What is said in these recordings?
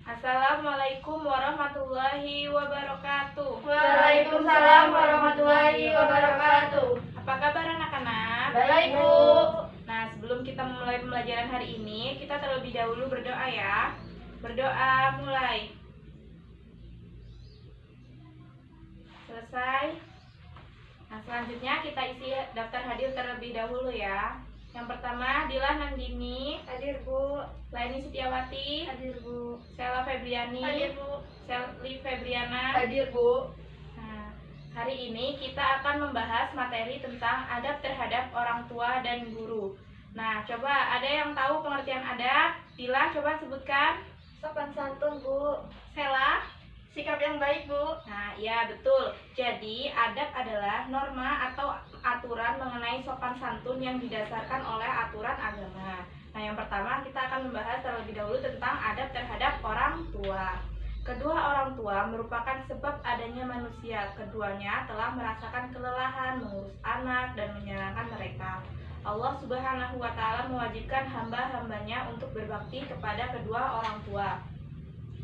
Assalamualaikum warahmatullahi wabarakatuh. Waalaikumsalam warahmatullahi wabarakatuh. Apa kabar anak-anak? Baik, Bu. Nah, sebelum kita memulai pembelajaran hari ini, kita terlebih dahulu berdoa ya. Berdoa mulai. Selesai. Nah, selanjutnya kita isi daftar hadir terlebih dahulu ya. Yang pertama, Dila Nandini. Hadir, Bu. Laini Setiawati. Hadir, Bu. Sela Febriani. Hadir, Bu. Selly Febriana. Hadir, Bu. Nah, hari ini kita akan membahas materi tentang adab terhadap orang tua dan guru. Nah, coba ada yang tahu pengertian adab? Dila, coba sebutkan. Sopan santun, Bu. Sela? Sikap yang baik, Bu. Nah, iya betul. Jadi, adab adalah norma atau aturan mengenai sopan santun yang didasarkan oleh aturan agama. Nah, yang pertama kita akan membahas terlebih dahulu tentang adab terhadap orang tua. Kedua orang tua merupakan sebab adanya manusia. Keduanya telah merasakan kelelahan mengurus anak dan menyenangkan mereka. Allah Subhanahu wa Ta'ala mewajibkan hamba-hambanya untuk berbakti kepada kedua orang tua.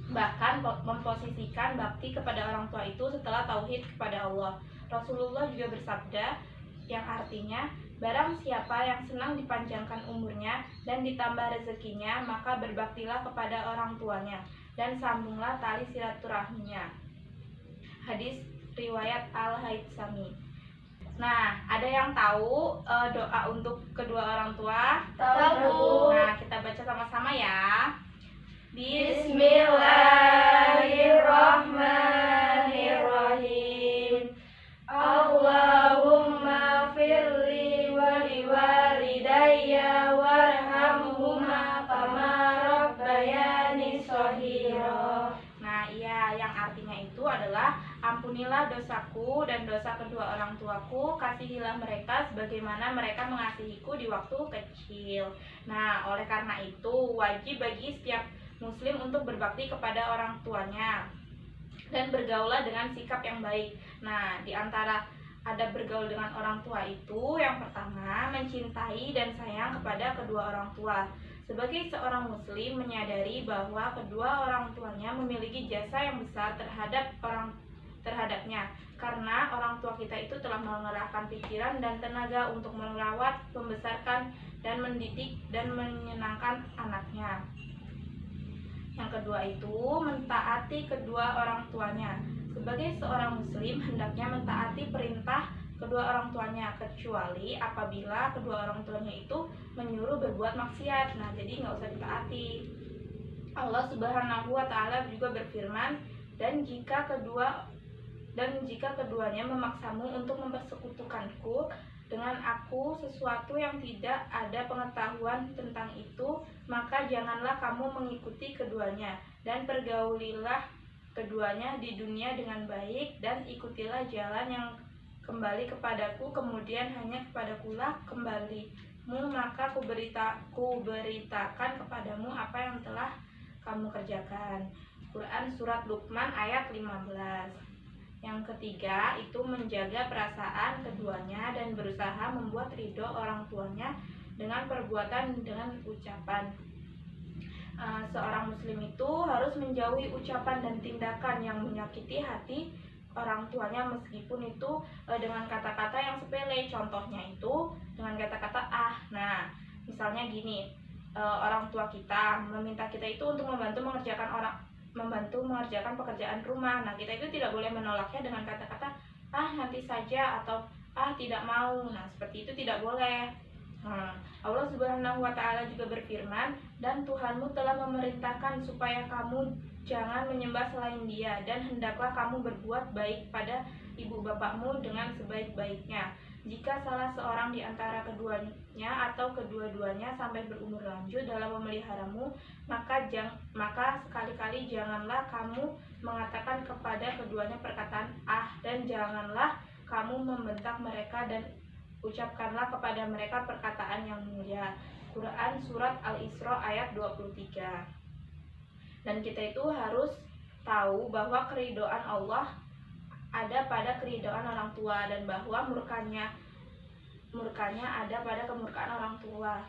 Bahkan memposisikan bakti kepada orang tua itu setelah tauhid kepada Allah. Rasulullah juga bersabda yang artinya, barang siapa yang senang dipanjangkan umurnya dan ditambah rezekinya, maka berbaktilah kepada orang tuanya dan sambunglah tali silaturahminya. Hadis riwayat Al-Haytsami. Nah, ada yang tahu doa untuk kedua orang tua? Tahu. Nah, kita baca sama-sama ya. Bismillahirrahmanirrahim. Allahumma firli wa liwalidayya warhamhuma kama rabbayani shaghira. Nah, iya, yang artinya itu adalah ampunilah dosaku dan dosa kedua orang tuaku, kasihilah mereka sebagaimana mereka mengasihiku di waktu kecil. Nah, oleh karena itu wajib bagi setiap muslim untuk berbakti kepada orang tuanya dan bergaulah dengan sikap yang baik. Nah, di antara adab bergaul dengan orang tua itu yang pertama, mencintai dan sayang kepada kedua orang tua. Sebagai seorang muslim menyadari bahwa kedua orang tuanya memiliki jasa yang besar terhadapnya, karena orang tua kita itu telah mengerahkan pikiran dan tenaga untuk merawat, membesarkan, dan mendidik dan menyenangkan anaknya. Yang kedua itu mentaati kedua orang tuanya. Sebagai seorang muslim hendaknya mentaati perintah kedua orang tuanya, kecuali apabila kedua orang tuanya itu menyuruh berbuat maksiat. Nah, jadi nggak usah ditaati. Allah Subhanahu wa Ta'ala juga berfirman, dan jika keduanya memaksamu untuk mempersekutukanku dengan aku sesuatu yang tidak ada pengetahuan tentang itu, maka janganlah kamu mengikuti keduanya, dan pergaulilah keduanya di dunia dengan baik, dan ikutilah jalan yang kembali kepadaku, kemudian hanya kepadakulah kembalimu, maka kuberitakan kepadamu apa yang telah kamu kerjakan. Quran Surat Luqman ayat 15. Yang ketiga itu menjaga perasaan keduanya dan berusaha membuat ridho orang tuanya dengan perbuatan, dengan ucapan. Seorang muslim itu harus menjauhi ucapan dan tindakan yang menyakiti hati orang tuanya, meskipun itu dengan kata-kata yang sepele. Contohnya itu dengan kata-kata Nah, misalnya gini, orang tua kita meminta kita itu untuk membantu mengerjakan pekerjaan rumah. Nah, kita itu tidak boleh menolaknya dengan kata-kata nanti saja atau tidak mau. Nah, seperti itu tidak boleh. Allah Subhanahu wa Ta'ala juga berfirman, dan Tuhanmu telah memerintahkan supaya kamu jangan menyembah selain Dia, dan hendaklah kamu berbuat baik pada ibu bapakmu dengan sebaik-baiknya. Jika salah seorang di antara keduanya atau kedua-duanya sampai berumur lanjut dalam memeliharamu, maka sekali-kali janganlah kamu mengatakan kepada keduanya perkataan dan janganlah kamu membentak mereka, dan ucapkanlah kepada mereka perkataan yang mulia. Quran Surat Al-Isra ayat 23. Dan kita itu harus tahu bahwa keridhaan Allah ada pada keridhaan orang tua, dan bahwa murkanya ada pada kemurkaan orang tua.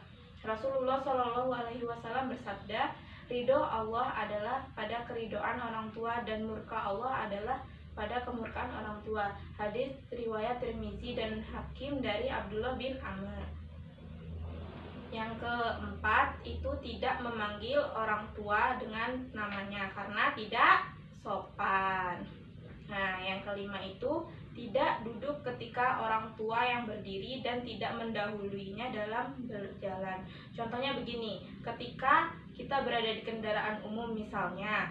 Rasulullah Shallallahu Alaihi Wasallam bersabda, Ridho Allah adalah pada keridhaan orang tua dan murka Allah adalah pada kemurkaan orang tua. Hadis riwayat Tirmizi dan Hakim dari Abdullah bin Amr. Yang keempat itu tidak memanggil orang tua dengan namanya karena tidak sopan. Nah, yang kelima itu tidak duduk ketika orang tua yang berdiri dan tidak mendahuluinya dalam berjalan. Contohnya begini, ketika kita berada di kendaraan umum misalnya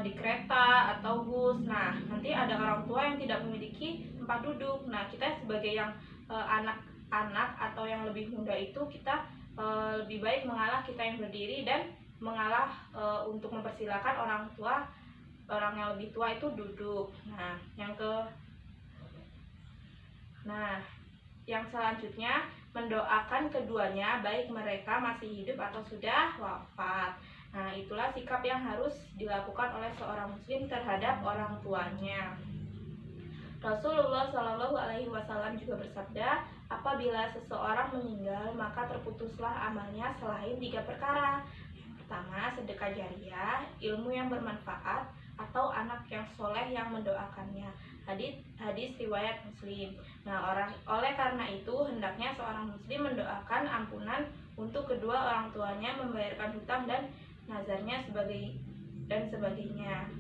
di kereta atau bus, nah nanti ada orang tua yang tidak memiliki tempat duduk. Nah, kita sebagai yang anak-anak atau yang lebih muda itu kita lebih baik mengalah kita yang berdiri dan mengalah untuk mempersilakan orang yang lebih tua itu duduk. Yang selanjutnya mendoakan keduanya baik mereka masih hidup atau sudah wafat. Nah, itulah sikap yang harus dilakukan oleh seorang muslim terhadap orang tuanya. Rasulullah Shallallahu Alaihi Wasallam juga bersabda, apabila seseorang meninggal maka terputuslah amalnya selain 3 perkara. Yang pertama, sedekah jariah, ilmu yang bermanfaat, atau anak yang soleh yang mendoakannya. Hadis riwayat Muslim. Nah, oleh karena itu hendaknya seorang muslim mendoakan ampunan untuk kedua orang tuanya, membayarkan hutang dan nazarnya sebagainya.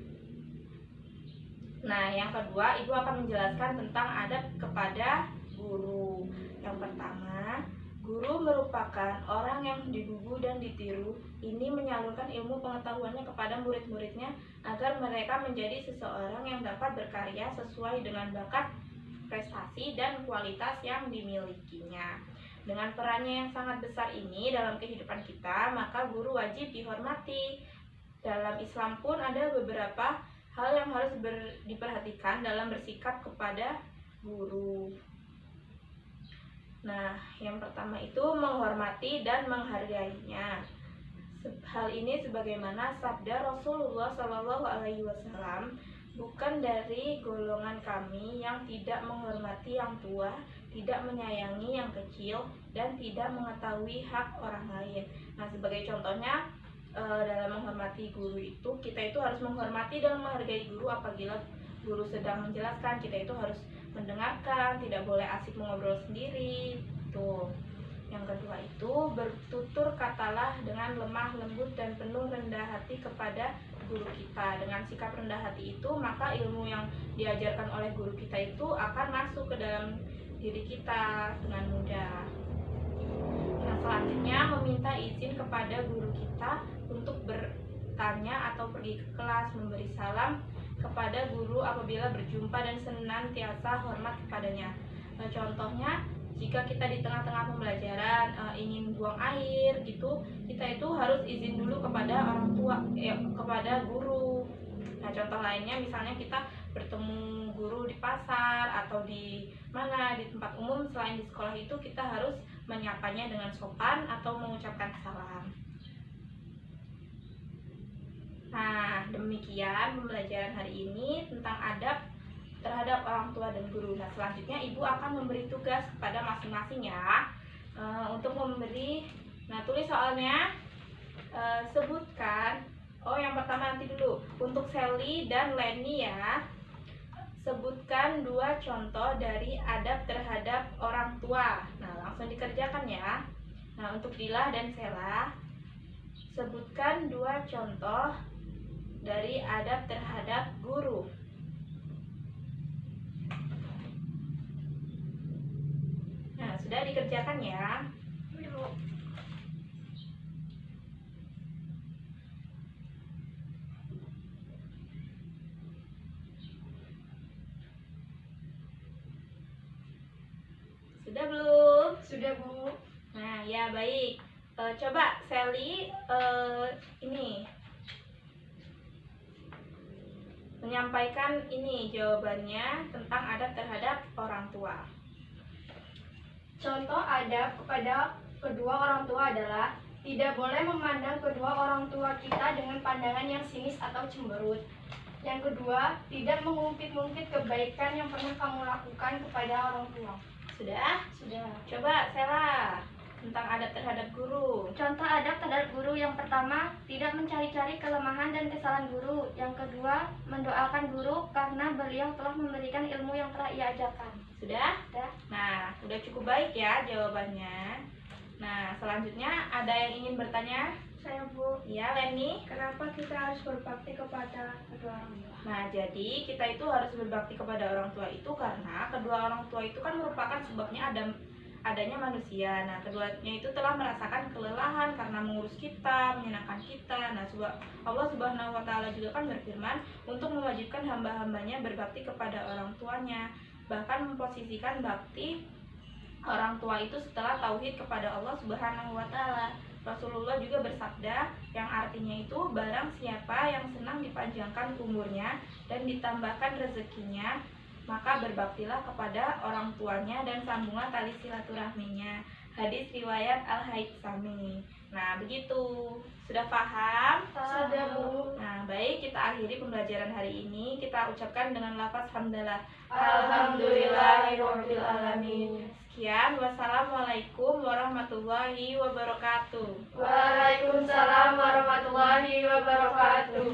Nah, yang kedua, ibu akan menjelaskan tentang adab kepada guru. Yang pertama, guru merupakan orang yang digugu dan ditiru. Ini menyalurkan ilmu pengetahuannya kepada murid-muridnya agar mereka menjadi seseorang yang dapat berkarya sesuai dengan bakat, prestasi, dan kualitas yang dimilikinya. Dengan perannya yang sangat besar ini dalam kehidupan kita, maka guru wajib dihormati. Dalam Islam pun ada beberapa hal yang harus diperhatikan dalam bersikap kepada guru. Nah, yang pertama itu menghormati dan menghargainya. Hal ini sebagaimana sabda Rasulullah Shallallahu Alaihi Wasallam, bukan dari golongan kami yang tidak menghormati yang tua, tidak menyayangi yang kecil, dan tidak mengetahui hak orang lain. Nah, sebagai contohnya dalam menghormati guru itu, kita itu harus menghormati dan menghargai guru. Apabila guru sedang menjelaskan, kita itu harus mendengarkan, tidak boleh asik mengobrol sendiri. Tuh. Yang kedua itu bertutur katalah dengan lemah lembut dan penuh rendah hati kepada guru kita. Dengan sikap rendah hati itu, maka ilmu yang diajarkan oleh guru kita itu akan masuk ke dalam diri kita dengan mudah. Nah, selanjutnya meminta izin kepada guru kita untuk bertanya atau pergi ke kelas, memberi salam kepada guru apabila berjumpa dan senantiasa hormat kepadanya. Nah, contohnya jika kita di tengah-tengah pembelajaran ingin buang air gitu, kita itu harus izin dulu kepada orang tua, kepada guru. Nah, contoh lainnya misalnya kita bertemu guru di pasar atau di mana, di tempat umum selain di sekolah itu, kita harus menyapanya dengan sopan atau mengucapkan salam. Nah, demikian pembelajaran hari ini tentang adab terhadap orang tua dan guru. Nah, selanjutnya ibu akan memberi tugas kepada masing-masing ya, untuk memberi. Nah, tulis soalnya, sebutkan. Yang pertama nanti dulu untuk Sally dan Leni ya. Sebutkan 2 contoh dari adab terhadap orang tua. Nah, langsung dikerjakan ya. Nah, untuk Dila dan Sela, sebutkan 2 contoh dari adab terhadap guru. Nah, sudah dikerjakan ya. Sudah belum? Sudah, Bu. Nah, ya baik. Coba Sally ini menyampaikan ini jawabannya tentang adab terhadap orang tua. Contoh adab kepada kedua orang tua adalah tidak boleh memandang kedua orang tua kita dengan pandangan yang sinis atau cemberut. Yang kedua, tidak mengungkit-ungkit kebaikan yang pernah kamu lakukan kepada orang tua. Sudah? Sudah. Coba Sela. tentang adab terhadap guru. Contoh adab terhadap guru yang pertama, tidak mencari-cari kelemahan dan kesalahan guru. Yang kedua, mendoakan guru karena beliau telah memberikan ilmu yang telah ia ajarkan. Sudah? Sudah? Nah, udah cukup baik ya jawabannya. Nah, selanjutnya ada yang ingin bertanya? Saya Bu, Ya, Leni. kenapa kita harus berbakti kepada kedua orang tua? Nah, jadi kita itu harus berbakti kepada orang tua itu karena kedua orang tua itu kan merupakan sebabnya adanya manusia. Nah, keduanya itu telah merasakan kelelahan karena mengurus kita, menyenangkan kita. Nah, Allah Subhanahu wa taala juga kan berfirman untuk mewajibkan hamba-hambanya berbakti kepada orang tuanya. Bahkan memposisikan bakti orang tua itu setelah tauhid kepada Allah Subhanahu wa taala. Rasulullah juga bersabda yang artinya itu barang siapa yang senang dipanjangkan umurnya dan ditambahkan rezekinya, maka berbaktilah kepada orang tuanya dan sambunglah tali silaturahminya. Hadis riwayat Al-Haytsami. Nah, begitu. Sudah paham? Sudah, Bu. Nah, baik, kita akhiri pembelajaran hari ini. Kita ucapkan dengan lafaz hamdalah. Alhamdulillahirabbil alamin. Sekian, wassalamualaikum warahmatullahi wabarakatuh. Waalaikumsalam warahmatullahi wabarakatuh.